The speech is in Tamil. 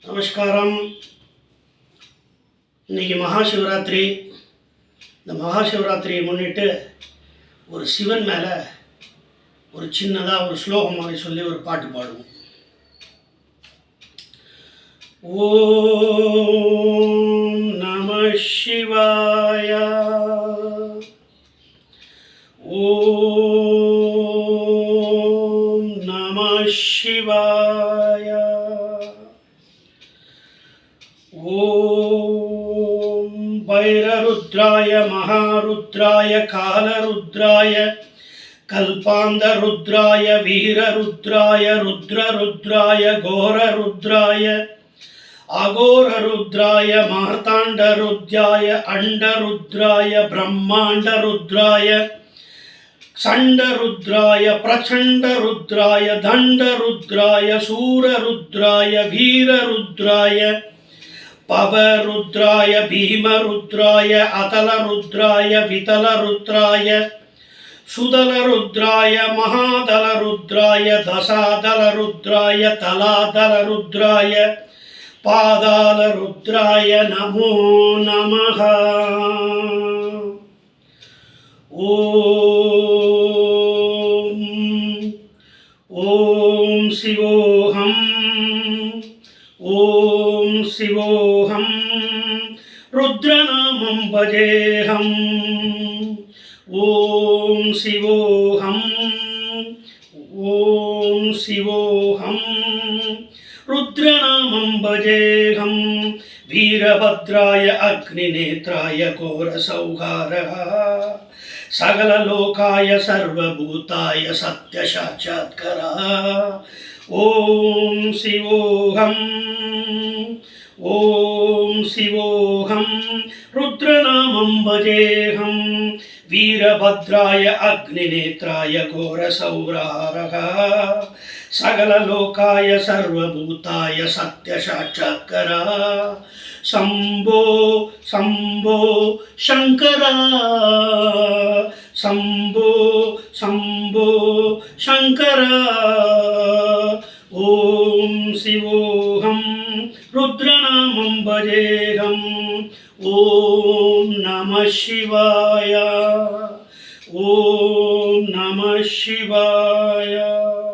நமஸ்காரம். இன்றைக்கி மகாசிவராத்திரி. இந்த மகாசிவராத்திரியை முன்னிட்டு ஒரு சிவன் மேலே ஒரு சின்னதாக ஒரு ஸ்லோகம் மாதிரி சொல்லி ஒரு பாட்டு பாடுவோம். ஓம் நம சிவாய. ஓம் நம சிவாய. ஓம் வைரருத்ராய மகாருத்ராய காலருத்ராய கல்பாந்தருத்ராய வீரருத்ராய ருத்ரருத்ராய கோரருத்ராய அகோரருத்ராய மார்த்தாண்டருத்ராய அண்டருத்ராய பிரம்மாண்டருத்ராய சண்டருத்ராய பிரச்சண்டருத்ராய தண்டருத்ராய சூரருத்ராய வீரருத்ராய பவருத்ராய பீமருத்ராய அதலருத்ராய விதலருத்ராய சுதலருத்ராய மகாதலருத்ராய தசாதலருத்ராய தலாதலருத்ராய பாதாளருத்ராய நமோ நமஹ. ஓம் ஓம் சிவோஹம். ஓம் சிவோஹம். ருத்ரநாமம் பஜேஹம். ஓம் சிவோஹம். ஓம் சிவோஹம். ருத்ரநாமம் பஜேஹம். வீரபத்ராய அக்னிநேத்ராய கோரசௌகாரः சகலலோகாய சர்வபூதாய சத்யசாட்சாத்கரः. ஓம் சிவோஹம். ஓம் சிவோஹம். ருத்ரநாமம் பஜேஹம். வீரபத்ராய அக்னிநேத்ராய கோரசௌகாரः சகலலோகாய சர்வபூதாய சத்யசாட்சாத்கரः. சம்போ சம்போ சங்கரா. சம்போ சம்போ சங்கரா. ஓம் சிவோஹம். ருத்ரநாமம் பஜேஹம். ஓம் நம சிவாய. ஓம் நம சிவாய.